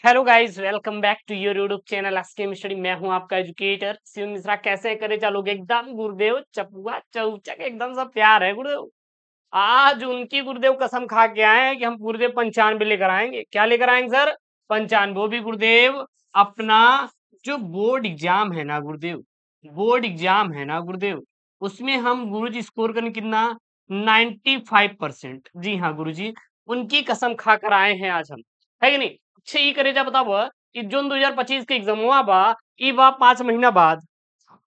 Hello guys, welcome back to your YouTube channel SKM study. मैं हूं आपका educator Shiv Mishra. कैसे करे चलोगे? एकदम गुरुदेव चपुआ चौचक एकदम सब प्यार है गुरुदेव। आज उनकी गुरुदेव कसम खा के आए हैं कि हम गुरुदेव 95 लेकर आएंगे। क्या लेकर आएंगे सर? 95। वो भी गुरुदेव अपना जो बोर्ड एग्जाम है ना गुरुदेव, बोर्ड एग्जाम है ना गुरुदेव, उसमें हम गुरुजी स्कोर करें कितना? 95%। जी हाँ गुरुजी, उनकी कसम खा कर आए हैं आज हम, है कि नहीं? अच्छा ये करे जा बताओ कि जून 2025 के एग्जाम हुआ बा, ई बा 5 महीना बाद।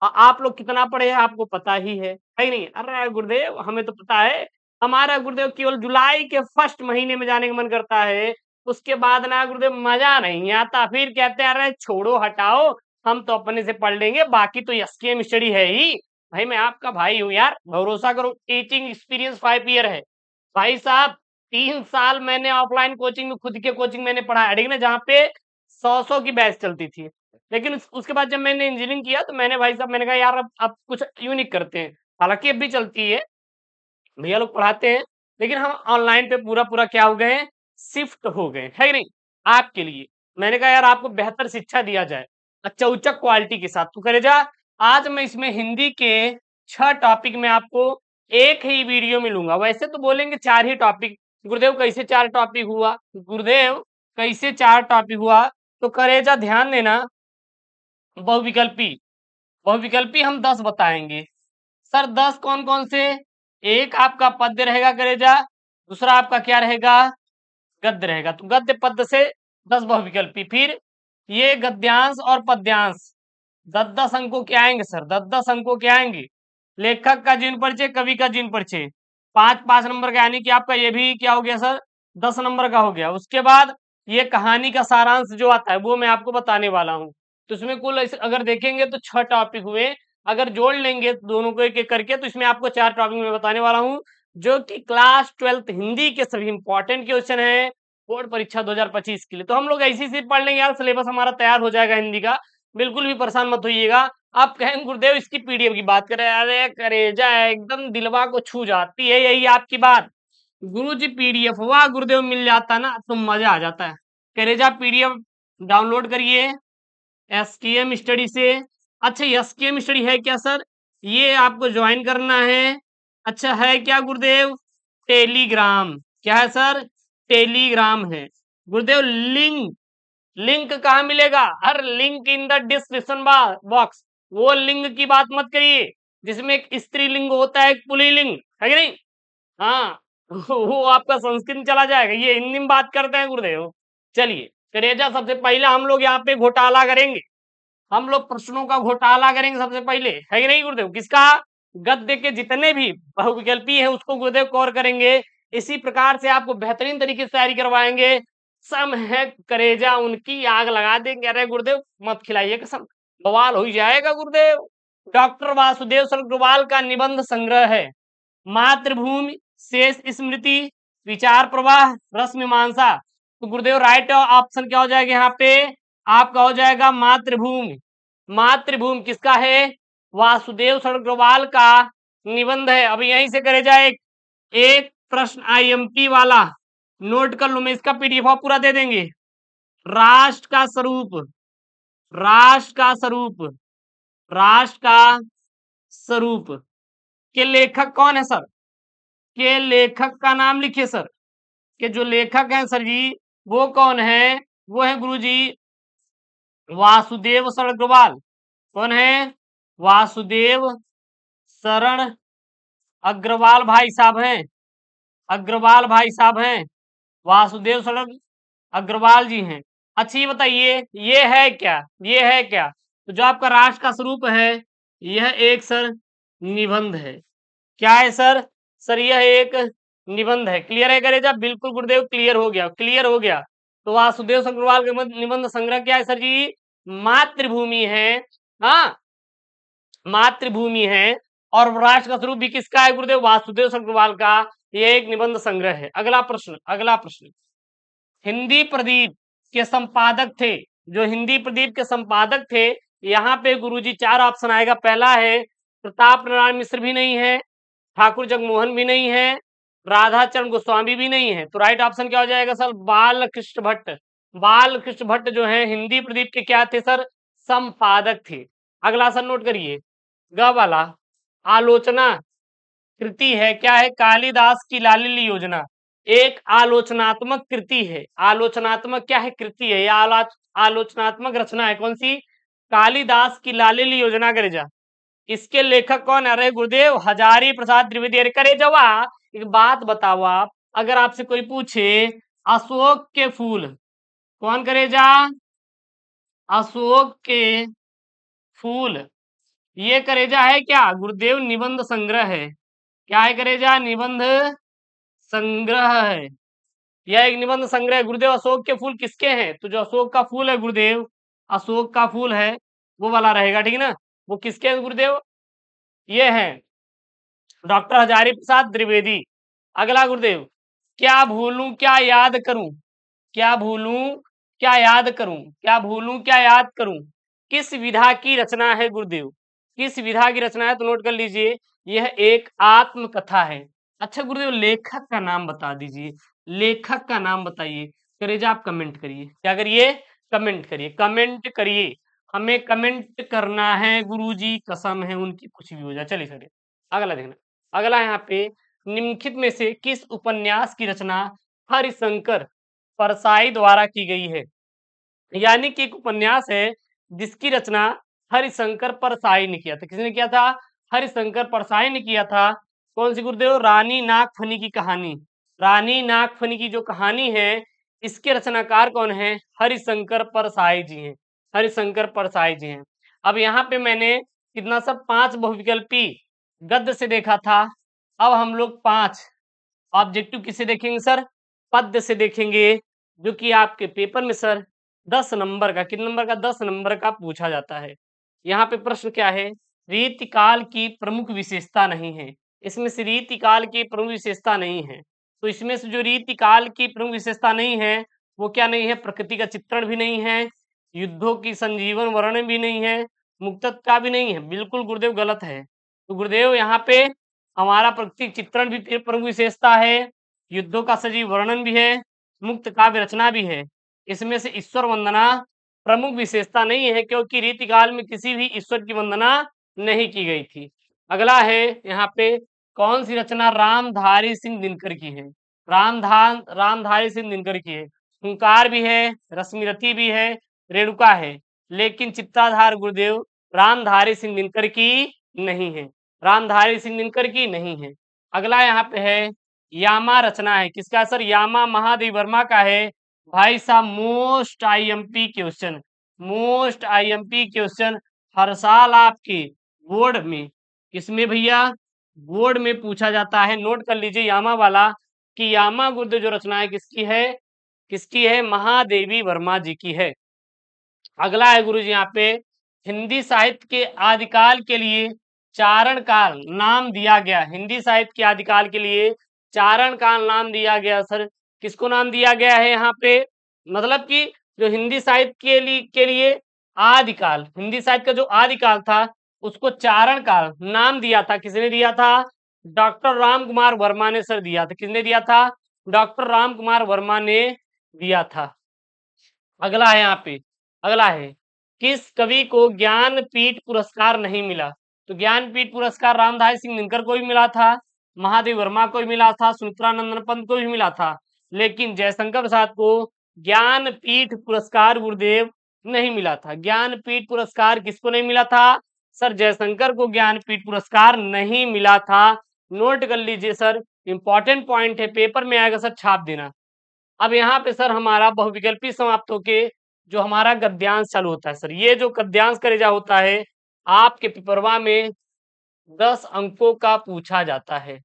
आप लोग कितना पढ़े हैं आपको पता ही है कि नहीं? अरे गुरुदेव हमें तो पता है। हमारा गुरुदेव केवल जुलाई के फर्स्ट महीने में जाने का मन करता है, उसके बाद ना गुरुदेव मजा नहीं आता। फिर कहते हैं अरे छोड़ो हटाओ, हम तो अपने से पढ़ लेंगे, बाकी तो एसकेएम स्टडी है ही। भाई मैं आपका भाई हूँ यार, भरोसा करो। टीचिंग एक्सपीरियंस 5 ईयर है भाई साहब। 3 साल मैंने ऑफलाइन कोचिंग में, खुद के कोचिंग मैंने पढ़ाया, ठीक है ना, जहाँ पे 100 की बैच चलती थी। लेकिन उसके बाद जब मैंने इंजीनियरिंग किया तो मैंने भाई साहब मैंने कहा यार अब कुछ यूनिक करते हैं। हालांकि अब भी चलती है, भैया लोग पढ़ाते हैं, लेकिन हम ऑनलाइन पे पूरा पूरा क्या हो गए, शिफ्ट हो गए, है कि नहीं? आपके लिए मैंने कहा यार आपको बेहतर शिक्षा दिया जाए, अच्छा उच्च क्वालिटी के साथ, तो करे जा। आज मैं इसमें हिंदी के 6 टॉपिक में आपको एक ही वीडियो में लूंगा। वैसे तो बोलेंगे 4 ही टॉपिक। गुरुदेव कैसे 4 टॉपिक हुआ? गुरुदेव कैसे 4 टॉपिक हुआ? तो करे जा ध्यान देना। बहुविकल्पी, बहुविकल्पी हम 10 बताएंगे सर। 10 कौन कौन से? एक आपका पद्य रहेगा करेजा, दूसरा आपका क्या रहेगा? गद्य रहेगा। तो गद्य पद्य से 10 बहुविकल्पी। फिर ये गद्यांश और पद्यांश 10-10 अंकों के आएंगे सर, 10-10 अंकों के आएंगे। लेखक का जीवन परिचय, कवि का जीवन परिचय 5-5 नंबर का, यानी कि आपका ये भी क्या हो गया सर? 10 नंबर का हो गया। उसके बाद ये कहानी का सारांश जो आता है वो मैं आपको बताने वाला हूँ। तो इसमें कुल अगर देखेंगे तो 6 टॉपिक हुए। अगर जोड़ लेंगे दोनों को एक एक करके तो इसमें आपको 4 टॉपिक में बताने वाला हूँ, जो कि क्लास 12th हिंदी के सभी इंपॉर्टेंट क्वेश्चन है बोर्ड परीक्षा 2025 के लिए। तो हम लोग ऐसी से पढ़ लेंगे यार, सिलेबस हमारा तैयार हो जाएगा हिंदी का। बिल्कुल भी परेशान मत होइएगा। आप कहेंगे गुरुदेव इसकी पीडीएफ की बात करें, अरे करेजा एकदम दिलवा को छू जाती है यही आपकी बात। गुरुजी पीडीएफ हुआ गुरुदेव मिल जाता ना तो मजा आ जाता है। करेजा पीडीएफ डाउनलोड करिए एसकेएम स्टडी से। अच्छा एसकेएम स्टडी है क्या सर? ये आपको ज्वाइन करना है। अच्छा है क्या गुरुदेव? टेलीग्राम। क्या है सर? टेलीग्राम है गुरुदेव। लिंक, लिंक कहाँ मिलेगा? हर link in the description box. वो लिंग की बात मत करिए जिसमें एक स्त्रीलिंग होता है, एक पुल्लिंग, है कि नहीं? हाँ वो आपका संस्कृत चला जाएगा। ये हिंदी में बात करते हैं गुरुदेव। चलिए करेजा, सबसे पहले हम लोग यहाँ पे घोटाला करेंगे। हम लोग प्रश्नों का घोटाला करेंगे सबसे पहले, है कि नहीं गुरुदेव? किसका? गद्य के जितने भी बहुविकल्पी है उसको गुरुदेव कवर करेंगे। इसी प्रकार से आपको बेहतरीन तरीके से तैयारी करवाएंगे। सम है करेजा उनकी आग लगा देंगे। अरे गुरुदेव मत खिलाइए कसम, बवाल हो ही जाएगा गुरुदेव। डॉक्टर वासुदेव सर्गवाल का निबंध संग्रह है मातृभूमि, शेष स्मृति, विचार प्रवाह, रस मीमांसा। तो गुरुदेव राइट ऑप्शन क्या हो जाएगा यहाँ पे? आपका हो जाएगा मातृभूमि। मातृभूमि किसका है? वासुदेव सर्गवाल का निबंध है। अभी यहीं से करे जाए एक प्रश्न आईएमपी वाला, नोट कर लो, मैं इसका पीडीएफ पूरा दे देंगे। राष्ट्र का स्वरूप, राष्ट्र का स्वरूप, राष्ट्र का स्वरूप के लेखक कौन है सर? के लेखक का नाम लिखिए सर। के जो लेखक हैं सर जी वो कौन है? वो है गुरुजी वासुदेव सर्गवाल। कौन है? वासुदेव शरण अग्रवाल भाई साहब हैं, अग्रवाल भाई साहब हैं, वासुदेव शरण अग्रवाल जी हैं। अच्छा ये बताइए ये है क्या? ये है क्या? तो जो आपका राष्ट्र का स्वरूप है यह एक सर निबंध है। क्या है सर? सर यह एक निबंध है। क्लियर है करेजा? बिल्कुल गुरुदेव क्लियर हो गया, क्लियर हो गया। तो वासुदेव सर्गवाल का निबंध संग्रह क्या है सर जी? मातृभूमि है। हाँ मातृभूमि है। और राष्ट्र का स्वरूप भी किसका है गुरुदेव? वासुदेव सर्गवाल का। यह एक निबंध संग्रह है। अगला प्रश्न, अगला प्रश्न। हिंदी प्रदीप के संपादक थे, जो हिंदी प्रदीप के संपादक थे, यहाँ पे गुरुजी 4 ऑप्शन आएगा। पहला है प्रताप नारायण मिश्र भी नहीं है, ठाकुर जगमोहन भी नहीं है, राधाचरण गोस्वामी भी नहीं है। तो राइट ऑप्शन क्या हो जाएगा सर? बालकृष्ण भट्ट। बालकृष्ण भट्ट जो है हिंदी प्रदीप के क्या थे सर? संपादक थे। अगला सर नोट करिए, ग वाला आलोचना कृति है, क्या है? कालिदास की लालिली योजना एक आलोचनात्मक कृति है। आलोचनात्मक क्या है? कृति है या आलोचनात्मक रचना है। कौन सी? कालिदास की लालिली योजना करेजा। इसके लेखक कौन है? अरे गुरुदेव हजारी प्रसाद द्विवेदी। अरे करे जवा, एक बात बताओ आप, अगर आपसे कोई पूछे अशोक के फूल, कौन करेजा? अशोक के फूल, ये करेजा है क्या? गुरुदेव निबंध संग्रह है। क्या है करेजा? निबंध संग्रह है। यह एक निबंध संग्रह है। गुरुदेव अशोक के फूल किसके हैं? तो जो अशोक का फूल है गुरुदेव, अशोक का फूल है वो वाला रहेगा, ठीक है ना? वो किसके हैं गुरुदेव? ये है डॉक्टर हजारी प्रसाद द्विवेदी। अगला गुरुदेव, क्या भूलूं क्या याद करूं, क्या भूलूं क्या याद करूं, क्या भूलूं क्या याद करूं, किस विधा की रचना है गुरुदेव? किस विधा की रचना है? तो नोट कर लीजिए, यह एक आत्मकथा है। अच्छा गुरुदेव लेखक का नाम बता दीजिए, लेखक का नाम बताइए। करेजा आप कमेंट करिए, क्या करिए? कमेंट करिए, कमेंट करिए। हमें कमेंट करना है गुरुजी, कसम है उनकी, कुछ भी हो जाए। चलिए चलिए अगला देखना। अगला यहाँ पे निम्नलिखित में से किस उपन्यास की रचना हरिशंकर परसाई द्वारा की गई है? यानी कि एक उपन्यास है जिसकी रचना हरिशंकर परसाई ने किया था। किसने किया था? हरिशंकर परसाई ने किया था। कौन सी गुरुदेव? रानी नागफनी की कहानी। रानी नागफनी की जो कहानी है, इसके रचनाकार कौन है? हरिशंकर परसाई जी हैं। हरिशंकर परसाई जी हैं। अब यहाँ पे मैंने कितना सब 5 बहुविकल्पी गद्य से देखा था। अब हम लोग 5 ऑब्जेक्टिव किसे देखेंगे सर? पद्य से देखेंगे, जो कि आपके पेपर में सर 10 नंबर का, कितने नंबर का? 10 नंबर का पूछा जाता है। यहाँ पे प्रश्न क्या है? रीतिकाल की प्रमुख विशेषता नहीं है। इसमें से रीतिकाल की प्रमुख विशेषता नहीं है, तो इसमें से जो रीतिकाल की प्रमुख विशेषता नहीं है वो क्या नहीं है? प्रकृति का चित्रण भी नहीं है, युद्धों की संजीवन वर्णन भी नहीं है, मुक्तत्व का भी नहीं है। बिल्कुल गुरुदेव गलत है। तो गुरुदेव यहाँ पे हमारा प्रकृति चित्रण भी प्रमुख विशेषता है, युद्धों का सजीव वर्णन भी है, मुक्त काव्य रचना भी है। इसमें से ईश्वर वंदना प्रमुख विशेषता नहीं है, क्योंकि रीतिकाल में किसी भी ईश्वर की वंदना नहीं की गई थी। अगला है यहाँ पे, कौन सी रचना रामधारी सिंह दिनकर की है? रामधारी सिंह दिनकर की है। हुंकार भी है, रश्मिरथी भी है, रेणुका है, लेकिन चित्ताधार गुरुदेव रामधारी सिंह दिनकर की नहीं है। रामधारी सिंह दिनकर की नहीं है। अगला यहाँ पे है यामा रचना है। किसका सर? यामा महादेव वर्मा का है। भाई साहब most IMP question, most IMP question हर साल आपके बोर्ड में, किसमें भैया? बोर्ड में पूछा जाता है। नोट कर लीजिए यामा वाला, कि यामा गुरुदेव जो रचना है किसकी है? किसकी है? महादेवी वर्मा जी की है। अगला है गुरुजी यहाँ पे, हिंदी साहित्य के आदिकाल के लिए चारण काल नाम दिया गया। हिंदी साहित्य के आदिकाल के लिए चारण काल नाम दिया गया सर। किसको नाम दिया गया है यहाँ पे? मतलब कि जो हिंदी साहित्य के लिए आदिकाल, हिंदी साहित्य का जो आदिकाल था उसको चारण काल नाम दिया था। किसने दिया था? डॉक्टर राम कुमार वर्मा ने सर दिया था। किसने दिया था? डॉक्टर राम कुमार वर्मा ने दिया था। अगला है यहाँ पे, अगला है, किस कवि को ज्ञानपीठ पुरस्कार नहीं मिला? तो ज्ञानपीठ पुरस्कार रामधारी सिंह दिनकर को भी मिला था, महादेव वर्मा को भी मिला था, सुमित्रानंदन पंत को भी मिला था, लेकिन जयशंकर प्रसाद को ज्ञानपीठ पुरस्कार गुरुदेव नहीं मिला था। ज्ञानपीठ पुरस्कार किसको नहीं मिला था? सर जयशंकर को ज्ञानपीठ पुरस्कार नहीं मिला था। नोट कर लीजिए सर, इंपॉर्टेंट पॉइंट है, पेपर में आएगा सर, छाप देना। अब यहाँ पे सर हमारा बहुविकल्पी समाप्त होके जो हमारा गद्यांश चालू होता है सर, ये जो गद्यांश करेजा होता है आपके पेपरवा में 10 अंकों का पूछा जाता है।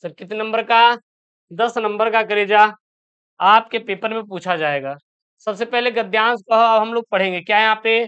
सर कितने नंबर का? 10 नंबर का करेजा आपके पेपर में पूछा जाएगा। सबसे पहले गद्यांश को हम लोग पढ़ेंगे। क्या है यहाँ पे?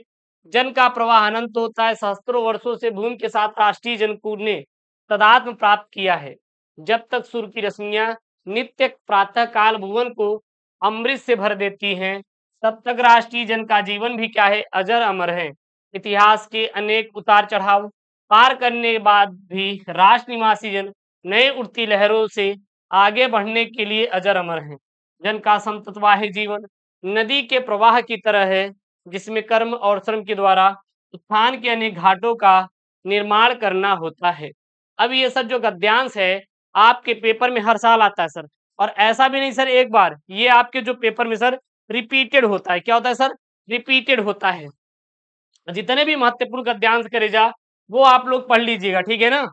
जन का प्रवाह अनंत होता है, सहस्त्रों वर्षों से भूमि के साथ राष्ट्रीय जनकूट ने तदात्म प्राप्त किया है। जब तक सूर्य की रश्मियां नित्य प्रातः काल भुवन को अमृत से भर देती हैं, तब तक राष्ट्रीय जन का जीवन भी क्या है? अजर अमर है। इतिहास के अनेक उतार चढ़ाव पार करने के बाद भी राष्ट्र निवासी जन नए उठती लहरों से आगे बढ़ने के लिए अजर अमर हैं। जन का समतत्वाही जीवन नदी के प्रवाह की तरह है, जिसमें कर्म और श्रम के द्वारा उत्थान के अनेक घाटों का निर्माण करना होता है। अब ये सर जो गद्यांश है आपके पेपर में हर साल आता है सर, और ऐसा भी नहीं सर एक बार, ये आपके जो पेपर में सर रिपीटेड होता है। क्या होता है सर? रिपीटेड होता है। जितने भी महत्वपूर्ण गद्यांश करे जा वो आप लोग पढ़ लीजिएगा, ठीक है ना।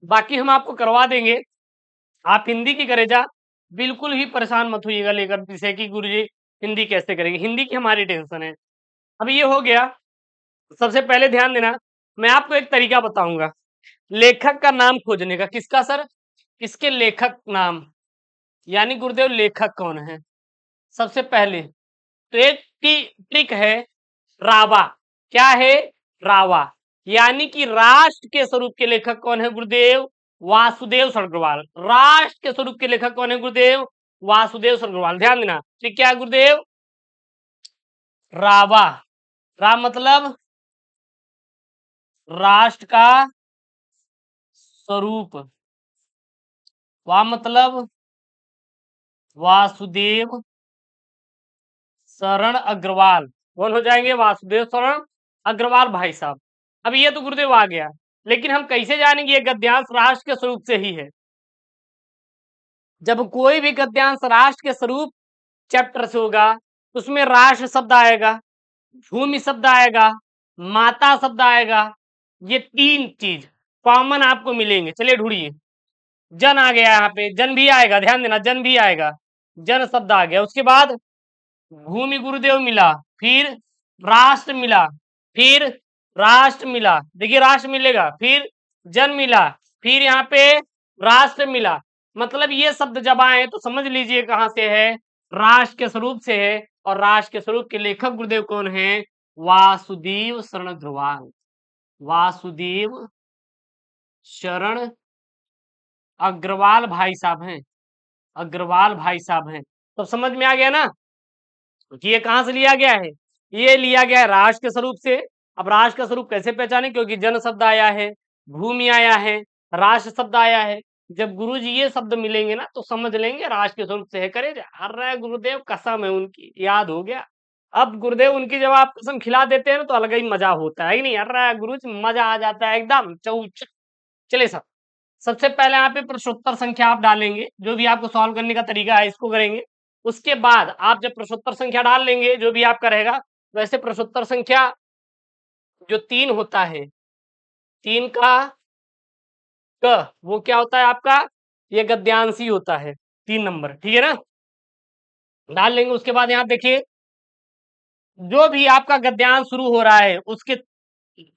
बाकी हम आपको करवा देंगे, आप हिंदी की करे जा बिल्कुल ही परेशान मत होइएगा लेकर विषय की गुरुजी हिंदी कैसे करेंगे, हिंदी की हमारी टेंशन है। अब ये हो गया। सबसे पहले ध्यान देना, मैं आपको एक तरीका बताऊंगा लेखक का नाम खोजने का। किसका सर? इसके लेखक नाम, यानी गुरुदेव लेखक कौन है। सबसे पहले तो एक ट्रिक है, रावा। क्या है? रावा। यानी कि राष्ट्र के स्वरूप के लेखक कौन है गुरुदेव? वासुदेव सरगरवाल। राष्ट्र के स्वरूप के लेखक कौन है गुरुदेव? वासुदेव सरगरवाल। ध्यान देना, ठीक क्या है गुरुदेव? रावा। रा मतलब राष्ट्र का स्वरूप, वा मतलब वासुदेव शरण अग्रवाल। कौन हो जाएंगे? वासुदेव शरण अग्रवाल भाई साहब। अब ये तो गुरुदेव आ गया, लेकिन हम कैसे जानेंगे ये गद्यांश राष्ट्र के स्वरूप से ही है? जब कोई भी गद्यांश राष्ट्र के स्वरूप चैप्टर से होगा उसमें राष्ट्र शब्द आएगा, भूमि शब्द आएगा, माता शब्द आएगा। ये तीन चीज कॉमन आपको मिलेंगे। चलिए ढूंढिए। जन आ गया, यहाँ पे जन भी आएगा, ध्यान देना जन भी आएगा, जन शब्द आ गया। उसके बाद भूमि गुरुदेव मिला, फिर राष्ट्र मिला, फिर राष्ट्र मिला, देखिए राष्ट्र मिलेगा, फिर जन मिला, फिर यहाँ पे राष्ट्र मिला। मतलब ये शब्द जब आए तो समझ लीजिए कहां से है? राष्ट्र के स्वरूप से है। और राष्ट्र के स्वरूप के लेखक गुरुदेव कौन है? वासुदेव शरण अग्रवाल। वासुदेव शरण अग्रवाल भाई साहब हैं, अग्रवाल भाई साहब हैं। तो समझ में आ गया ना कि ये कहां से लिया गया है? ये लिया गया है राष्ट्र के स्वरूप से। अब राष्ट्र का स्वरूप कैसे पहचाने? क्योंकि जन शब्द आया है, भूमि आया है, राष्ट्र शब्द आया है। जब गुरु जी ये शब्द मिलेंगे ना तो समझ लेंगे राष्ट्र के स्वरूप से है। करे अरे गुरुदेव कसम है उनकी, याद हो गया। अब गुरुदेव उनकी जब आप कसम खिला देते हैं ना तो अलग ही मजा होता है कि नहीं? अरे गुरु जी मजा आ जाता है एकदम चौच। चलिए सर, सबसे पहले यहाँ पे प्रश्नोत्तर संख्या आप डालेंगे, जो भी आपको सॉल्व करने का तरीका है इसको करेंगे। उसके बाद आप जब प्रश्नोत्तर संख्या डाल लेंगे जो भी आपका रहेगा, वैसे प्रश्नोत्तर संख्या जो 3 होता है, 3 का क वो क्या होता है आपका? ये गद्यांशी होता है, 3 नंबर, ठीक है ना। डाल लेंगे। उसके बाद यहाँ देखिए जो भी आपका गद्यांश शुरू हो रहा है उसके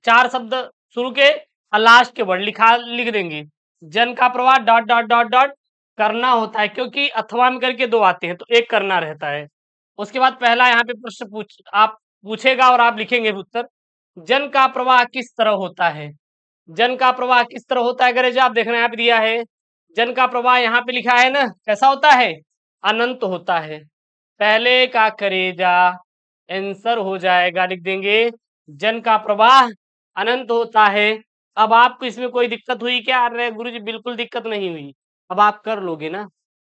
4 शब्द शुरू के और लास्ट के वर्ड लिख देंगे। जन का प्रवाह डॉट डॉट डॉट डॉट करना होता है, क्योंकि अथवा में करके 2 आते हैं तो एक करना रहता है। उसके बाद पहला यहाँ पे प्रश्न आप पूछेगा और आप लिखेंगे उत्तर। जन का प्रवाह किस तरह होता है? जन का प्रवाह किस तरह होता है गरेज? आप देखना यहाँ पे दिया है जन का प्रवाह, यहाँ पे लिखा है ना कैसा होता है? अनंत होता है। पहले का करेजा आंसर हो जाएगा, लिख देंगे जन का प्रवाह अनंत होता है। अब आपको इसमें कोई दिक्कत हुई क्या? अरे गुरुजी बिल्कुल दिक्कत नहीं हुई। अब आप कर लोगे ना?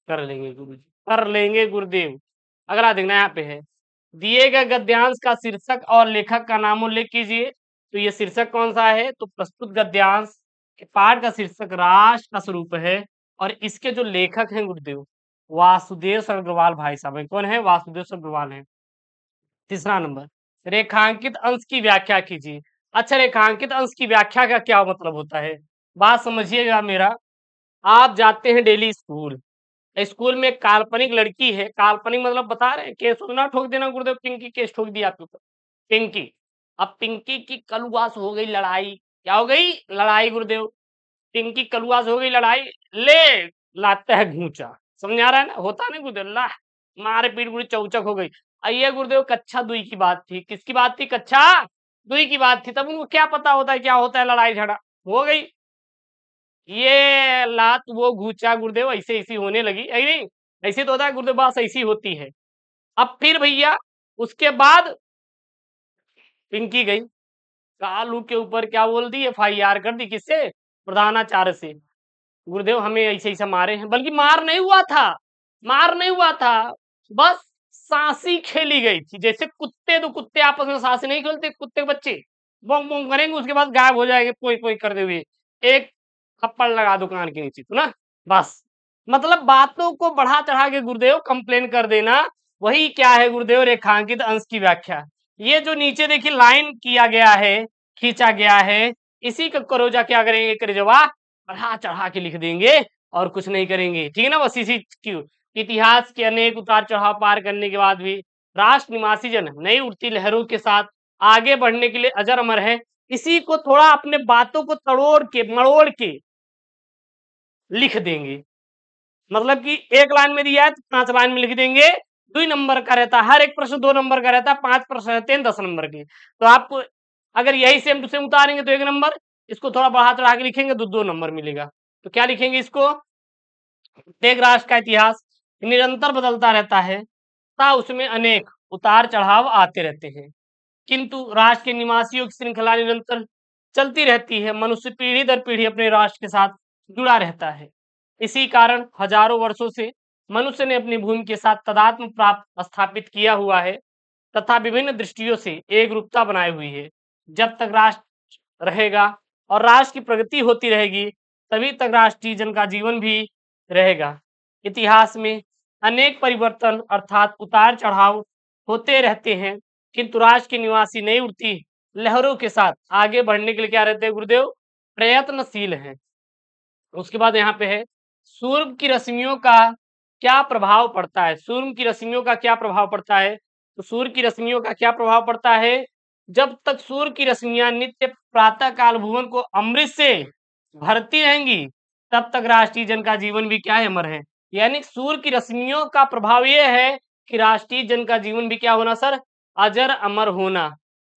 कर लेंगे गुरुजी, कर लेंगे गुरुदेव। अगला देखना यहाँ पे है दिए गए गद्यांश का शीर्षक और लेखक का नाम उल्लेख कीजिए। तो ये शीर्षक कौन सा है? तो प्रस्तुत गद्यांश के पाठ का शीर्षक राष्ट्र का स्वरूप है, और इसके जो लेखक हैं गुरुदेव वासुदेव सरगरवाल भाई साहब हैं। कौन है? वासुदेव सरगरवाल है। तीसरा नंबर, रेखांकित अंश की व्याख्या कीजिए। अच्छा, रेखांकित अंश की व्याख्या का क्या मतलब होता है? बात समझिएगा मेरा। आप जाते हैं डेली स्कूल, स्कूल में एक काल्पनिक लड़की है, काल्पनिक मतलब बता रहे हैं, केस ना ठोक देना गुरुदेव, पिंकी केस ठोक दिया आपके ऊपर। पिंकी, अब पिंकी की कलुआ से हो गई लड़ाई। क्या हो गई? लड़ाई गुरुदेव। पिंकी कलुआ से हो गई लड़ाई, ले लाता है घूंचा। समझ आ रहा है ना? होता नहीं गुरुदेव, ला मारे पीट पूरी चौचक हो गई। आइए गुरुदेव कक्षा 2 की बात थी। किसकी बात थी? कक्षा 2 की बात थी। तब उनको क्या पता होता है क्या होता है लड़ाई झगड़ा। हो गई ये लात वो घूचा गुरुदेव, ऐसे ऐसी होने लगी। नहीं ऐसे तो होता है गुरुदेव, बस ऐसी होती है। अब फिर भैया उसके बाद पिंकी गई कालू के ऊपर क्या बोल दी? FIR कर दी। किससे? प्रधानाचार्य से, गुरुदेव हमें ऐसे ऐसे मारे हैं, बल्कि मार नहीं हुआ था, मार नहीं हुआ था, बस सांसी खेली गई थी। जैसे कुत्ते, तो कुत्ते आपस में सांसी नहीं खेलते, कुत्ते के बच्चे बोंग बोंग करेंगे, उसके बाद गायब हो जाएंगे पोई पोई करते हुए, एक थप्पड़ लगा दो कान के नीचे, तो ना बस। मतलब बातों को बढ़ा चढ़ा के गुरुदेव कंप्लेन कर देना, वही क्या है गुरुदेव, रेखांकित अंश की व्याख्या। ये जो नीचे देखिए लाइन किया गया है, खींचा गया है, इसी का करोजा क्या करेंगे, करेजवा बढ़ा चढ़ा के लिख देंगे और कुछ नहीं करेंगे, ठीक है ना। बस इसी क्यों इतिहास के अनेक उतार चढ़ाव पार करने के बाद भी राष्ट्र निवासी जन नई उठती लहरों के साथ आगे बढ़ने के लिए अजर अमर है। इसी को थोड़ा अपने बातों को तड़ोड़ के मड़ोड़ के लिख देंगे। मतलब कि एक लाइन में दिया है तो 5 लाइन में लिख देंगे। 2 नंबर का रहता है, हर एक प्रश्न 2 नंबर का रहता है, 5 प्रश्न रहते हैं 10 नंबर के। तो आप अगर यही सेम टू सेम उतारेंगे तो 1 नंबर, इसको थोड़ा बढ़ा चढ़ा के लिखेंगे तो 2 नंबर मिलेगा। तो क्या लिखेंगे इसको, प्रत्येक राष्ट्र का इतिहास निरंतर बदलता रहता है तथा उसमें अनेक उतार चढ़ाव आते रहते हैं, किंतु राष्ट्र के निवासियों की श्रृंखला निरंतर चलती रहती है। मनुष्य पीढ़ी दर पीढ़ी अपने राष्ट्र के साथ जुड़ा रहता है। इसी कारण हजारों वर्षों से मनुष्य ने अपनी भूमि के साथ तादात्म्य प्राप्त स्थापित किया हुआ है तथा विभिन्न दृष्टियों से एक रूपता बनाई हुई है। जब तक राष्ट्र रहेगा और राष्ट्र की प्रगति होती रहेगी, तभी तक राष्ट्रीय जन का जीवन भी रहेगा। इतिहास में अनेक परिवर्तन अर्थात उतार चढ़ाव होते रहते हैं, किंतु राष्ट्र के निवासी नई उठती लहरों के साथ आगे बढ़ने के लिए क्या रहते हैं गुरुदेव, प्रयत्नशील हैं। उसके बाद यहाँ पे है सूर्य की रश्मियों का क्या प्रभाव पड़ता है। सूर्य की रश्मियों का क्या प्रभाव पड़ता है, तो सूर्य की रश्मियों का क्या प्रभाव पड़ता है, जब तक सूर्य की रश्मियां नित्य प्रातः काल भुवन को अमृत से भरती रहेंगी, तब तक राष्ट्रीय जन का जीवन भी क्या है, अमर है। यानी सूर्य की रश्मियों का प्रभाव यह है कि राष्ट्रीय जन का जीवन भी क्या होना सर, अजर अमर होना।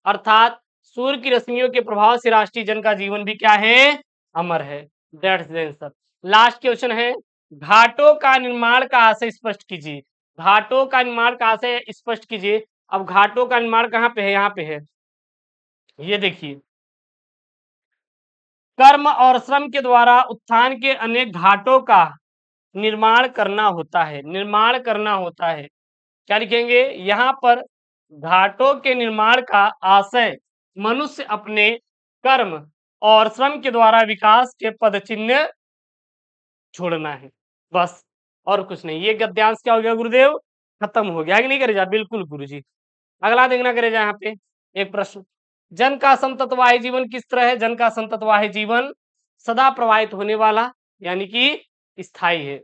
अर्थात सूर्य की रश्मियों के प्रभाव से राष्ट्रीय जन का जीवन भी क्या है, अमर है। That's the answer. Last question है, घाटों का निर्माण का आशय स्पष्ट कीजिए। घाटों का निर्माण का आशय स्पष्ट कीजिए। अब घाटों का निर्माण कहाँ पे है, यहाँ पे है, ये देखिए, कर्म और श्रम के द्वारा उत्थान के अनेक घाटों का निर्माण करना होता है, निर्माण करना होता है। क्या लिखेंगे यहाँ पर, घाटों के निर्माण का आशय मनुष्य अपने कर्म और श्रम के द्वारा विकास के पद चिन्ह छोड़ना है, बस और कुछ नहीं। ये गद्यांश क्या हो गया गुरुदेव, खत्म हो गया कि नहीं करे जा, बिल्कुल गुरुजी। अगला देखना करे जा, यहाँ पे एक प्रश्न, जन का संततवाही जीवन किस तरह है। जन का संततवाही जीवन सदा प्रवाहित होने वाला यानी कि स्थायी है।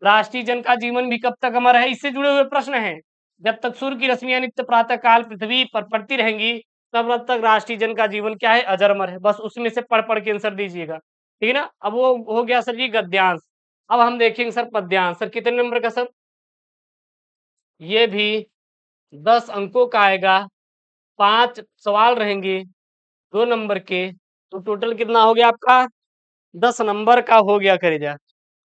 राष्ट्रीय जन का जीवन भी कब तक अमर है, इससे जुड़े हुए प्रश्न हैं। जब तक सूर्य की रश्मियां नित्य प्रातः काल पृथ्वी पर पड़ती रहेंगी, तब तक राष्ट्रीय जन का जीवन क्या है, अजर अमर है। बस उसमें से पढ़ पढ़ के आंसर दीजिएगा, ठीक है ना। अब वो हो गया सर जी गद्यांश। अब हम देखेंगे सर पद्यांश। सर कितने नंबर का सर, ये भी 10 अंकों का आएगा, 5 सवाल रहेंगे 2 नंबर के, तो टोटल कितना हो गया आपका, 10 नंबर का हो गया करेजा।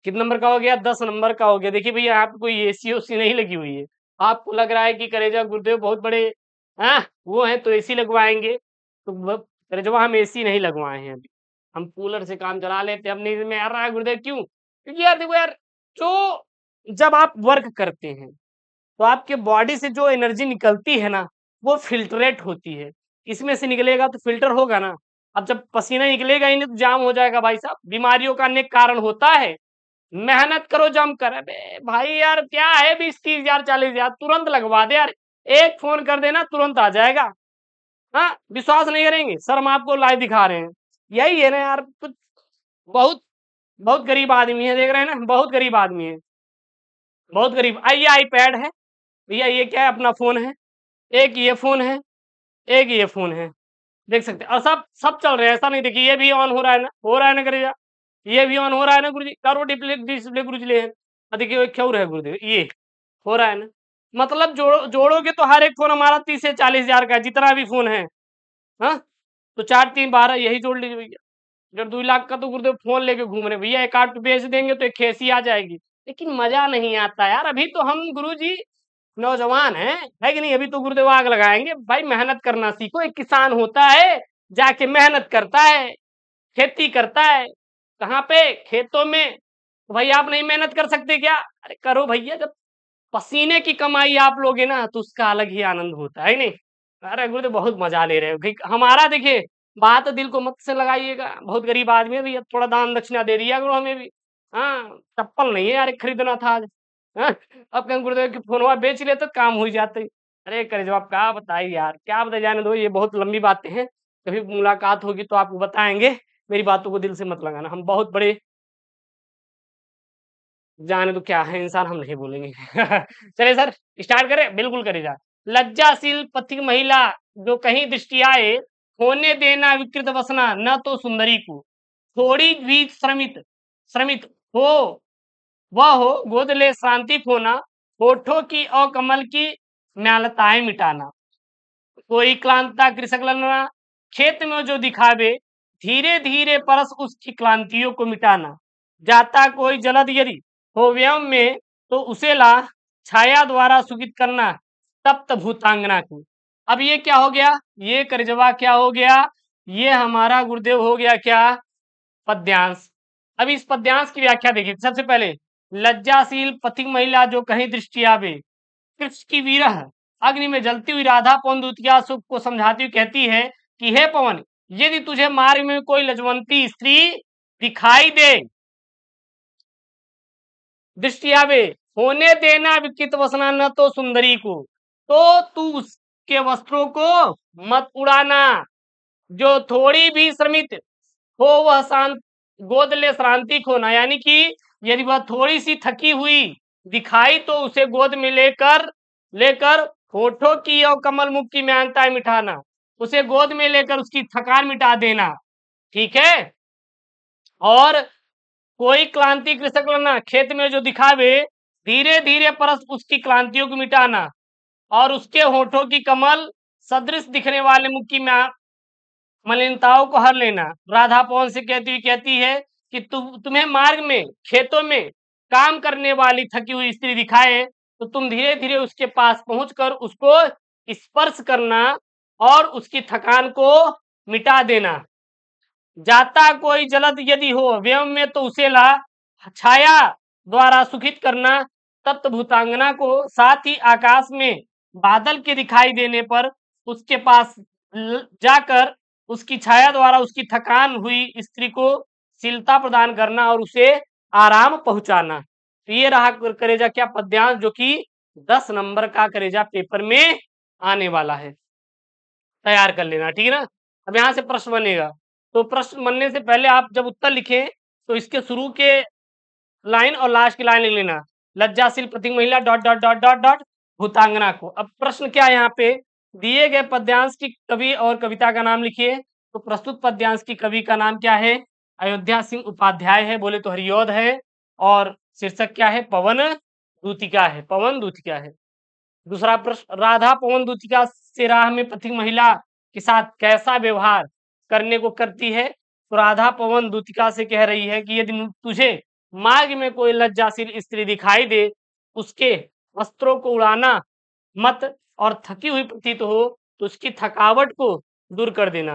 कितने नंबर का हो गया, 10 नंबर का हो गया। देखिए भैया यहाँ पे कोई एसी ओसी नहीं लगी हुई है। आपको लग रहा है कि करेजा गुरुदेव बहुत बड़े वो है तो एसी लगवाएंगे, तो करेजवा हम एसी नहीं लगवाए हैं अभी, हम कूलर से काम चला लेते हैं। अब नहीं में आ रहा है गुरुदेव, क्यों, क्योंकि यार देखो यार, जो जब आप वर्क करते हैं तो आपके बॉडी से जो एनर्जी निकलती है ना, वो फिल्टरेट होती है। इसमें से निकलेगा तो फिल्टर होगा ना। अब जब पसीना निकलेगा ही नहीं तो जाम हो जाएगा भाई साहब। बीमारियों का अनेक कारण होता है, मेहनत करो जम कर। अबे भाई यार क्या है, 20-30 हजार 40 हजार तुरंत लगवा दे यार, एक फोन कर देना तुरंत आ जाएगा। हाँ विश्वास नहीं करेंगे सर, हम आपको लाइव दिखा रहे हैं। यही है ना यार, कुछ बहुत बहुत गरीब आदमी है, देख रहे हैं ना, बहुत गरीब आदमी है, बहुत गरीब। ये आईपैड है भैया, ये क्या है, अपना फोन है, एक ये फोन है, एक ये फोन है, देख सकते हैं। और सब सब चल रहे हैं, ऐसा नहीं। देखिए ये भी ऑन हो रहा है ना, हो रहा है ना करेगा, ये भी ऑन हो रहा है ना गुरुजी, करो डिस्प्ले डिस्प्ले गुरुजी ले हैं। देखिए क्यों रहे गुरुदेव, ये हो रहा है ना। मतलब जोड़ोगे तो हर एक फोन हमारा 30 से 40 हजार का है, जितना भी फोन है। हाँ तो 4 3 12 यही जोड़ लीजिए भैया। जब 2 लाख का तो गुरुदेव फोन लेके घूम रहे भैया, एक आठ बेच देंगे तो एक खेती आ जाएगी। लेकिन मजा नहीं आता यार, अभी तो हम गुरुजी नौजवान है कि नहीं। अभी तो गुरुदेव आग लगाएंगे भाई, मेहनत करना सीखो। एक किसान होता है, जाके मेहनत करता है, खेती करता है, कहाँ पे? खेतों में। तो भाई आप नहीं मेहनत कर सकते क्या? अरे करो भैया, जब पसीने की कमाई आप लोगे ना तो उसका अलग ही आनंद होता है नहीं? अरे गुरु तो बहुत मजा ले रहे हो कि हमारा देखिए, बात दिल को मत से लगाइएगा, बहुत गरीब आदमी है भैया, थोड़ा दान दक्षिणा दे दिया करो हमें भी। हाँ, चप्पल नहीं है यार, एक खरीदना था आज। हाँ, अब कहीं गुरुदेव की फोनवा बेच लेते तो काम हो जाते। अरे करे जवाब क्या बताइए यार, क्या बताए, जाने दो, ये बहुत लंबी बातें हैं। कभी मुलाकात होगी तो आपको बताएंगे। मेरी बातों को दिल से मत लगाना, हम बहुत बड़े, जाने तो क्या है इंसान, हम नहीं बोलेंगे। चलिए सर, स्टार्ट करें? बिल्कुल करें जा। लज्जाशील पथिक महिला जो कहीं दृष्टि आए, होने देना विकृत वसना न तो सुंदरी को। थोड़ी भी श्रमित श्रमित हो, वह हो गोद ले शांति खोना, होठों की और कमल की म्यालताएं मिटाना। कोई क्लांता कृषक ललना, खेत में जो दिखावे, धीरे धीरे परस उसकी क्लांतियों को मिटाना। जाता कोई जलद यदि हो व्यम में, तो उसे ला छाया द्वारा सुखित करना तप्त भूतांगना को। अब ये क्या हो गया? ये करजवा क्या हो गया? ये हमारा गुरुदेव हो गया क्या? पद्यांश। अब इस पद्यांश की व्याख्या देखिए। सबसे पहले, लज्जाशील पथिक महिला जो कहीं दृष्टि आवे, कृष्ण की विरह अग्नि में जलती हुई राधा पवन दूतिया सुख को समझाती हुई कहती है कि हे पवन, यदि तुझे मार्ग में कोई लजवंती स्त्री दिखाई दे, दृष्टि आवे, होने देना विकृत वसना न तो सुंदरी को, तो तू उसके वस्त्रों को मत उड़ाना। जो थोड़ी भी श्रमित हो वह शांत, गोद ले श्रांति खोना, यानी कि यदि वह थोड़ी सी थकी हुई दिखाई तो उसे गोद में लेकर लेकर होठों की और कमल मुख की म्यानताएं मिटाना, उसे गोद में लेकर उसकी थकान मिटा देना। ठीक है? और कोई क्लांति कृषक लना, खेत में जो दिखावे, धीरे धीरे परस उसकी क्लांतियों को मिटाना, और उसके होठों की कमल सदृश दिखने वाले मुख की मलिनताओं को हर लेना। राधा पवन से कहती है कि तुम्हें मार्ग में खेतों में काम करने वाली थकी हुई स्त्री दिखाए तो तुम धीरे धीरे उसके पास पहुंचकर उसको स्पर्श करना और उसकी थकान को मिटा देना। जाता कोई जलद यदि हो व्यम में, तो उसे ला छाया द्वारा सुखित करना तप्त भूतांगना को। साथ ही आकाश में बादल के दिखाई देने पर उसके पास जाकर उसकी छाया द्वारा उसकी थकान हुई स्त्री को शीलता प्रदान करना और उसे आराम पहुंचाना। तो ये रहा करेजा क्या पद्यांश, जो कि 10 नंबर का करेजा पेपर में आने वाला है। तैयार कर लेना, ठीक है ना? अब यहां से प्रश्न बनेगा, तो प्रश्न बनने से पहले आप जब उत्तर लिखें तो इसके शुरू के लाइन और लास्ट की लाइन लिख लेना। लज्जाशील प्रतीक महिला dot dot dot dot dot भूतांगना को। अब प्रश्न क्या है यहाँ पे? दिए गए पद्यांश की कवि और कविता का नाम लिखिए। तो प्रस्तुत पद्यांश की कवि का नाम क्या है? अयोध्या सिंह उपाध्याय है, बोले तो हरियोध है, और शीर्षक क्या है? पवन दूतिका है, पवन दूतिका है। दूसरा प्रश्न, राधा पवन दूतिका से राह में पथिक महिला के साथ कैसा व्यवहार करने को करती है? तो राधा पवन दूतिका से कह रही है कि यदि तुझे मार्ग में कोई लज्जाशील स्त्री दिखाई दे, उसके वस्त्रों को उड़ाना मत, और थकी हुई प्रतीत हो तो उसकी थकावट को दूर कर देना।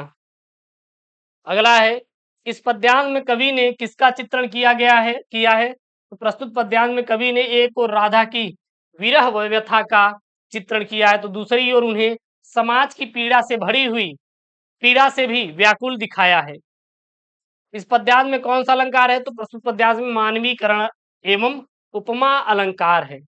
अगला है, इस पद्यांश में कवि ने किसका चित्रण किया है? तो प्रस्तुत पद्यांश में कवि ने एक और राधा की विरह व्यथा का चित्रण किया है, तो दूसरी ओर उन्हें समाज की पीड़ा से भरी हुई पीड़ा से भी व्याकुल दिखाया है। इस पद्यांश में कौन सा अलंकार है? तो प्रस्तुत पद्यांश में मानवीकरण एवं उपमा अलंकार है।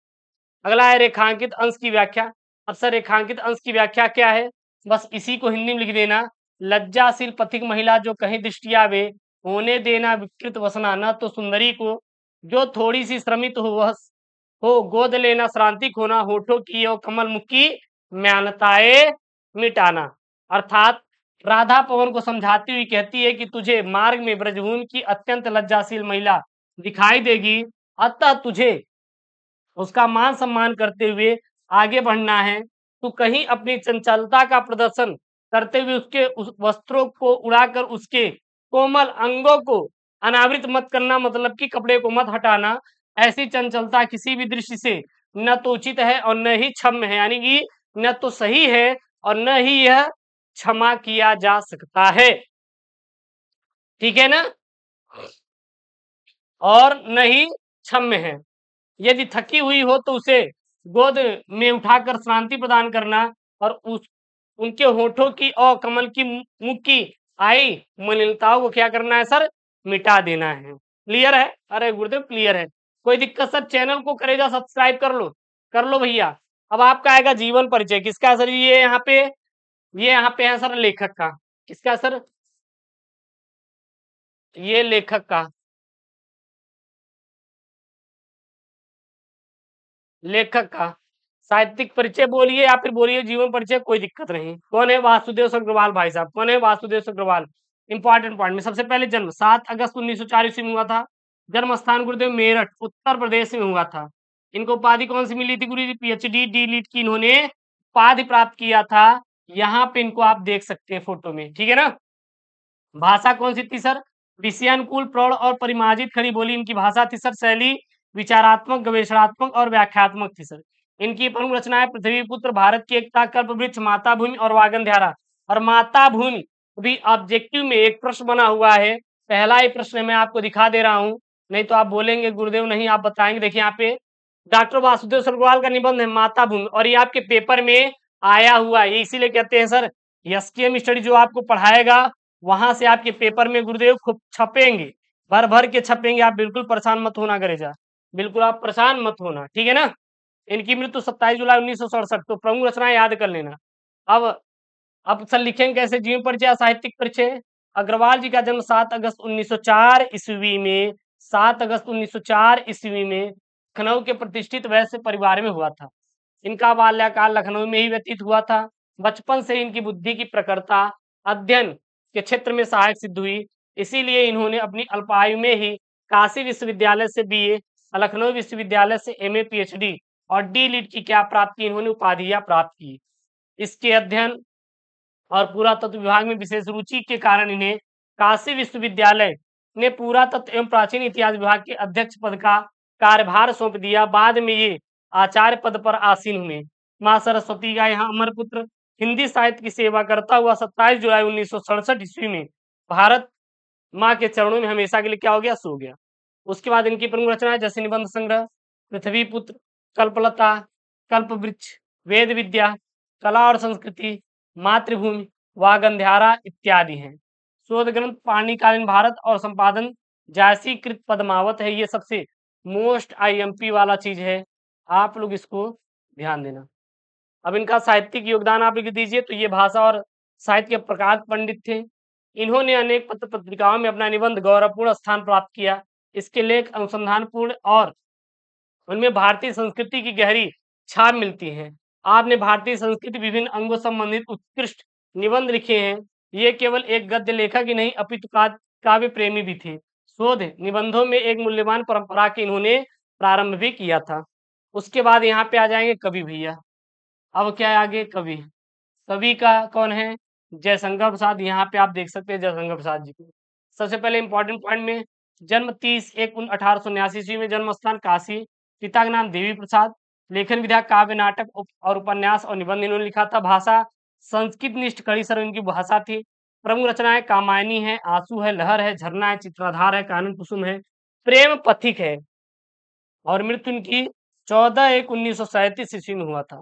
अगला है रेखांकित अंश की व्याख्या। अब सर रेखांकित अंश की व्याख्या क्या है? बस इसी को हिंदी में लिख देना। लज्जाशील पथिक महिला जो कहीं दृष्टि आवे, होने देना विकृत वसना न तो सुंदरी को। जो थोड़ी सी श्रमित हो वह हो गोद लेना श्रांति खोना, होठों की और कमल मुख की म्यानताएं मिटाना। अर्थात राधा पवन को समझाती हुई कहती है कि तुझे मार्ग में ब्रजभूमि की अत्यंत लज्जाशील महिला दिखाई देगी, अतः तुझे उसका मान सम्मान करते हुए आगे बढ़ना है। तू कहीं अपनी चंचलता का प्रदर्शन करते हुए उसके उस वस्त्रों को उड़ाकर उसके कोमल अंगों को अनावृत मत करना, मतलब कि कपड़े को मत हटाना। ऐसी चंचलता किसी भी दृष्टि से न तो उचित है और न ही क्षम्य है, यानी कि न तो सही है और न ही यह क्षमा किया जा सकता है। ठीक है ना? और न ही क्षम्य है। यदि थकी हुई हो तो उसे गोद में उठाकर शांति प्रदान करना और उस उनके होठों की और कमल की मुख की आई मलिनताओं को क्या करना है सर, मिटा देना है। क्लियर है? अरे गुरुदेव क्लियर है। कोई दिक्कत सर, चैनल को करेगा सब्सक्राइब कर लो भैया। अब आपका आएगा जीवन परिचय, किसका है सर? ये यहाँ पे है सर लेखक का। किसका सर? ये लेखक का, लेखक का साहित्यिक परिचय बोलिए या फिर बोलिए जीवन परिचय, कोई दिक्कत नहीं। कौन है? वासुदेव अग्रवाल भाई साहब। कौन है? वासुदेव अग्रवाल। इंपॉर्टेंट पॉइंट में सबसे पहले जन्म 7 अगस्त 1904 ईस्वी में हुआ था। जन्म स्थान गुरुदेव मेरठ उत्तर प्रदेश में हुआ था। इनको उपाधि कौन सी मिली थी गुरु जी? पीएचडी डी लिट की इन्होंने उपाधि प्राप्त किया था। यहाँ पे इनको आप देख सकते हैं फोटो में, ठीक है ना। भाषा कौन सी थी सर? विषयानुकूल, प्रौढ़ और परिमार्जित खड़ी बोली इनकी भाषा थी सर। शैली विचारात्मक, गवेषणात्मक और व्याख्यात्मक थी सर। इनकी प्रमुख रचनाएं पृथ्वीपुत्र, भारत की एकता, कल्पवृक्ष, माताभूमि और वागंधारा। और माताभूमि भी ऑब्जेक्टिव में एक प्रश्न बना हुआ है। पहला ही प्रश्न मैं आपको दिखा दे रहा हूं, नहीं तो आप बोलेंगे गुरुदेव नहीं आप बताएंगे। देखिए यहाँ पे डॉक्टर वासुदेव सरगवाल का निबंध है माताभूमि, और ये आपके पेपर में आया हुआ है। इसीलिए कहते हैं सर एसटीएम स्टडी जो आपको पढ़ाएगा वहां से आपके पेपर में गुरुदेव खूब छपेंगे, भर भर के छपेंगे। आप बिल्कुल परेशान मत होना गरेजा, बिल्कुल आप परेशान मत होना, ठीक है ना। इनकी मृत्यु 27 जुलाई 1967। तो प्रमुख रचनाएं याद कर लेना। अब अब सर लिखेंगे कैसे? जीवन परिचय, साहित्यिक परिचय। अग्रवाल जी का जन्म 7 अगस्त 1904 ईस्वी में 7 अगस्त 1904 ईस्वी में लखनऊ के प्रतिष्ठित वैश्य परिवार में हुआ था। इनका बाल्यकाल लखनऊ में ही व्यतीत हुआ था। बचपन से इनकी बुद्धि की प्रखरता अध्ययन के क्षेत्र में सहायक सिद्ध हुई। इसीलिए इन्होंने अपनी अल्पायु में ही काशी विश्वविद्यालय से बीए, लखनऊ विश्वविद्यालय से एमए, पीएचडी और डी लिट की क्या प्राप्त की? इन्होंने उपाधियां प्राप्त की। इसके अध्ययन और पुरातत्व विभाग में विशेष रुचि के कारण इन्हें काशी विश्वविद्यालय ने पुरातत्व एवं प्राचीन इतिहास विभाग के अध्यक्ष पद का कार्यभार सौंप दिया। बाद में ये आचार्य पद पर आसीन हुए। माँ सरस्वती का यहाँ अमर पुत्र हिंदी साहित्य की सेवा करता हुआ 27 जुलाई 1967 ईस्वी में भारत माँ के चरणों में हमेशा के लिए क्या हो गया? सो गया। उसके बाद इनकी प्रमुख रचनाएं जैसे निबंध संग्रह पृथ्वीपुत्र, कल्पलता, कल्पवृक्ष, वेद विद्या, कला और संस्कृति, मातृभूमि, वागंधारा इत्यादि हैं। शोध ग्रंथ पाणिकालीन भारत और संपादन जायसीकृत पद्मावत है। ये सबसे मोस्ट आईएमपी वाला चीज है, आप लोग इसको ध्यान देना। अब इनका साहित्यिक योगदान आप लिख दीजिए। तो ये भाषा और साहित्य के प्रकाश पंडित थे। इन्होंने अनेक पत्र पत्रिकाओं में अपना निबंध गौरवपूर्ण स्थान प्राप्त किया। इसके लेख अनुसंधानपूर्ण और उनमें भारतीय संस्कृति की गहरी छाप मिलती है। आपने भारतीय संस्कृति विभिन्न अंगों संबंधित उत्कृष्ट निबंध लिखे हैं। ये केवल एक गद्य लेखक ही नहीं अपितु काव्य प्रेमी भी थे। शोध निबंधों में एक मूल्यवान परंपरा के इन्होंने प्रारंभ भी किया था। उसके बाद यहाँ पे आ जाएंगे कवि भैया। अब क्या है आगे? कवि। कवि का कौन है? जयशंकर प्रसाद। यहाँ पे आप देख सकते हैं जयशंकर प्रसाद जी को। सबसे पहले इंपॉर्टेंट पॉइंट में जन्म 30/1/1879 ईस्वी में, जन्म स्थान काशी, पिता का नाम देवी प्रसाद। लेखन विधा काव्य, नाटक और उपन्यास और निबंध इन्होंने लिखा था। भाषा संस्कृत निष्ठ कड़ी सर इनकी भाषा थी। प्रमुख रचनाएं कामायनी है, आंसू है, लहर है, झरना है, चित्राधार है, कानन कुसुम है, प्रेम पथिक है। और मृत्यु इनकी 14/1/1937 ईस्वी में हुआ था।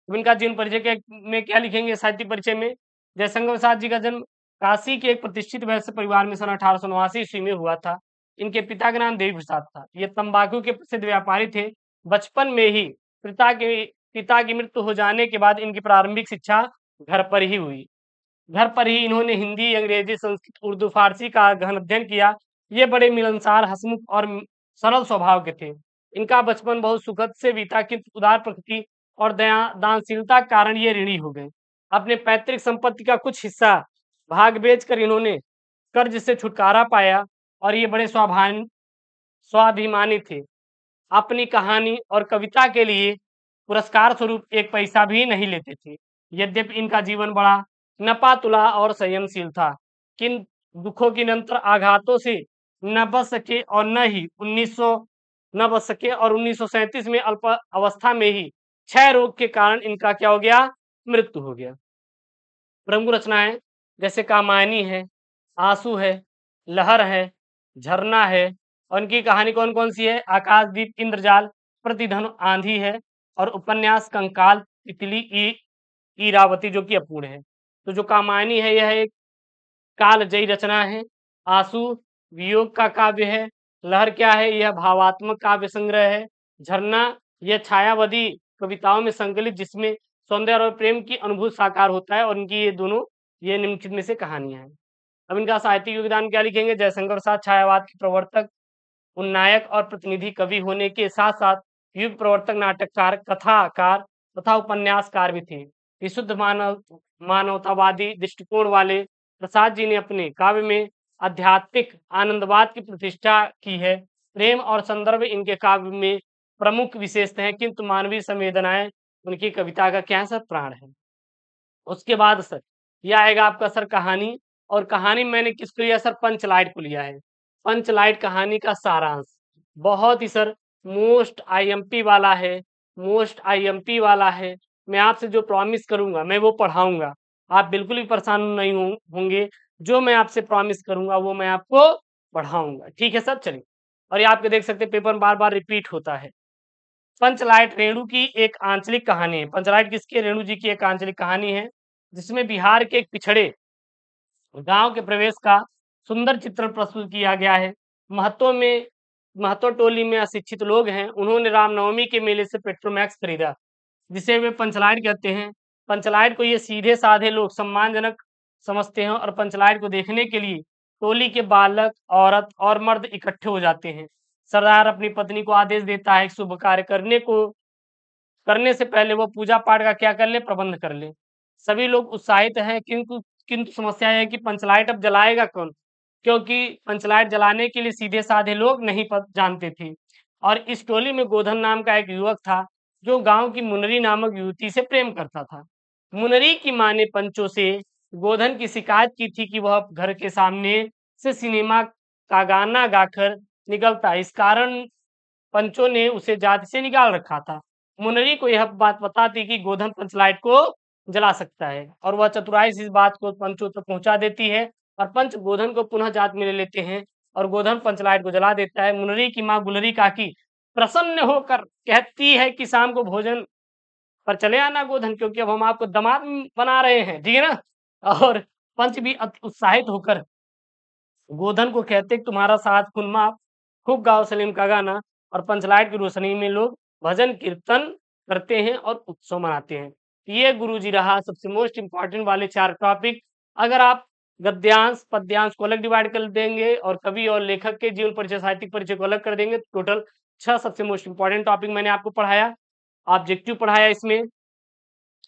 अब इनका जीवन परिचय में क्या लिखेंगे? साहित्यिक परिचय में जयशंकर प्रसाद जी का जन्म काशी के एक प्रतिष्ठित वैश्य परिवार में सन 1889 ईस्वी में हुआ था। इनके पिता का नाम देवी प्रसाद था। ये तंबाकू के प्रसिद्ध व्यापारी थे। बचपन में ही पिता की मृत्यु हो जाने के बाद इनकी प्रारंभिक शिक्षा घर पर ही हुई। घर पर ही इन्होंने हिंदी, अंग्रेजी, संस्कृत, उर्दू, फारसी का गहन अध्ययन किया। ये बड़े मिलनसार, हंसमुख और सरल स्वभाव के थे। इनका बचपन बहुत सुखद से बीता, किंतु उदार प्रकृति और दानशीलता के कारण ये ऋणी हो गए। अपने पैतृक संपत्ति का कुछ हिस्सा भाग बेचकर इन्होंने कर्ज से छुटकारा पाया और ये बड़े स्वाभिमानी थे। अपनी कहानी और कविता के लिए पुरस्कार स्वरूप एक पैसा भी नहीं लेते थे। यद्यपि इनका जीवन बड़ा नपा तुला और संयमशील था, किन दुखों की निरंतर आघातों से न बच सके और न बच सके और 1937 में अल्प अवस्था में ही क्षय रोग के कारण इनका क्या हो गया? मृत्यु हो गया। प्रमुख रचनाएं जैसे कामायनी है, आंसू है, लहर है, झरना है और उनकी कहानी कौन कौन सी है? आकाशदीप इंद्रजाल, प्रतिधन आंधी है, और उपन्यास कंकाल, तितली, ईरावती जो कि अपूर्ण है। तो जो कामायनी है यह एक कालजयी रचना है। आंसू वियोग का काव्य है। लहर क्या है? यह भावात्मक काव्य संग्रह है। झरना यह छायावादी कविताओं में संकलित जिसमें सौंदर्य और प्रेम की अनुभूति साकार होता है, और इनकी ये दोनों ये निम्नलिखित में से कहानियां हैं। अब इनका साहित्यिक योगदान क्या लिखेंगे? जयशंकर प्रसाद छायावाद के प्रवर्तक, उन्नायक और प्रतिनिधि कवि होने के साथ साथ युग प्रवर्तक, नाटककार, कथाकार तथा उपन्यासकार भी थे। विशुद्ध मानवतावादी दृष्टिकोण वाले प्रसाद जी ने अपने काव्य में आध्यात्मिक आनंदवाद की प्रतिष्ठा की है। प्रेम और संदर्भ इनके काव्य में प्रमुख विशेषता है, किंतु मानवीय संवेदनाएं उनकी कविता का क्या है सर? प्राण है। उसके बाद सर ये आएगा आपका सर कहानी, और कहानी मैंने किसको लिया सर? पंचलाइट को लिया है। पंचलाइट कहानी का सारांश बहुत ही सर मोस्ट आईएमपी वाला है, मोस्ट आईएमपी वाला है। मैं आपसे जो प्रॉमिस करूंगा मैं वो पढ़ाऊंगा, आप बिल्कुल भी परेशान नहीं होंगे। जो मैं आपसे प्रॉमिस करूंगा वो मैं आपको पढ़ाऊंगा, ठीक है सर? चलिए, और ये आपके देख सकते हैं पेपर में बार बार रिपीट होता है। पंचलाइट रेणु की एक आंचलिक कहानी है। पंचलाइट किसकी? रेणु जी की एक आंचलिक कहानी है, जिसमें बिहार के एक पिछड़े गांव के प्रवेश का सुंदर चित्रण प्रस्तुत किया गया है। महतो टोली में अशिक्षित लोग हैं, उन्होंने रामनवमी के मेले से पेट्रोमैक्स खरीदा, जिसे वे पंचलाइट कहते हैं। पंचलाइट को ये सीधे साधे लोग सम्मानजनक समझते हैं, और पंचलाइट को देखने के लिए टोली के बालक, औरत और मर्द इकट्ठे हो जाते हैं। सरदार अपनी पत्नी को आदेश देता है शुभ कार्य करने से पहले वो पूजा पाठ का क्या कर ले? प्रबंध कर ले। सभी लोग उत्साहित हैं, किंतु किंतु समस्या है कि पंचलाइट अब जलाएगा कौन? क्योंकि पंचलाइट जलाने के लिए सीधे साधे लोग नहीं जानते थे। और इस टोली में गोधन नाम का एक युवक था, जो गांव की मुनरी नामक युवती से प्रेम करता था। मुनरी की मां ने पंचों से गोधन की शिकायत की थी कि वह घर के सामने से सिनेमा का गाना गाकर निकलता है, इस कारण पंचों ने उसे जाति से निकाल रखा था। मुनरी को यह बात पता थी कि गोधन पंचलाइट को जला सकता है, और वह चतुराई से इस बात को पंचों तक पहुंचा देती है, और पंच गोधन को पुनः जात में ले लेते हैं, और गोधन पंचलाइट को जला देता है। मुनरी की मां गुलरी काकी प्रसन्न होकर कहती है कि शाम को भोजन पर चले आना गोधन, क्योंकि अब हम आपको दामाद बना रहे हैं, ठीक है ना? और पंच भी अति उत्साहित होकर गोधन को कहते कि तुम्हारा साथ खुनमा खूब गाओ सलीम का गाना, और पंचलाइट की रोशनी में लोग भजन कीर्तन करते हैं और उत्सव मनाते हैं। ये गुरुजी रहा सबसे मोस्ट इंपॉर्टेंट वाले 4 टॉपिक। अगर आप गद्यांश पद्यांश को अलग डिवाइड कर देंगे और कवि और लेखक के जीवन परिचय साहित्यिक परिचय को अलग कर देंगे, तो टोटल 6 सबसे मोस्ट इंपॉर्टेंट टॉपिक मैंने आपको पढ़ाया। ऑब्जेक्टिव पढ़ाया इसमें,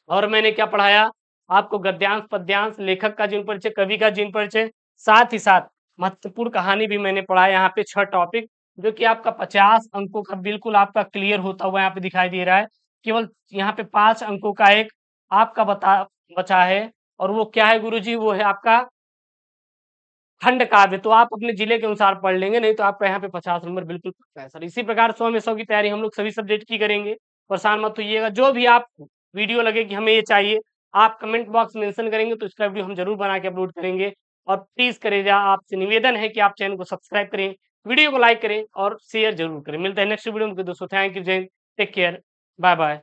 और मैंने क्या पढ़ाया आपको? गद्यांश पद्यांश, लेखक का जीवन परिचय, कवि का जीवन परिचय, साथ ही साथ महत्वपूर्ण कहानी भी मैंने पढ़ा। यहाँ पे 6 टॉपिक, जो कि आपका 50 अंकों का बिल्कुल आपका क्लियर होता हुआ यहाँ पे दिखाई दे रहा है। केवल यहाँ पे 5 अंकों का एक आपका बचा है, और वो क्या है गुरुजी? वो है आपका खंड काव्य। तो आप अपने जिले के अनुसार पढ़ लेंगे, नहीं तो आपका यहाँ पे 50 नंबर बिल्कुल पक्का है सर। इसी प्रकार 100 में 100 की तैयारी हम लोग सभी सब्जेक्ट की करेंगे, परेशान मत होइएगा। जो भी आप वीडियो लगे कि हमें ये चाहिए, आप कमेंट बॉक्स मेंशन करेंगे तो इसका वीडियो हम जरूर बना के अपलोड करेंगे। और प्लीज करेगा, आपसे निवेदन है कि आप चैनल को सब्सक्राइब करें, वीडियो को लाइक करें और शेयर जरूर करें। मिलते हैं नेक्स्ट वीडियो में दोस्तों। थैंक यू, जय Hind, take care, bye bye.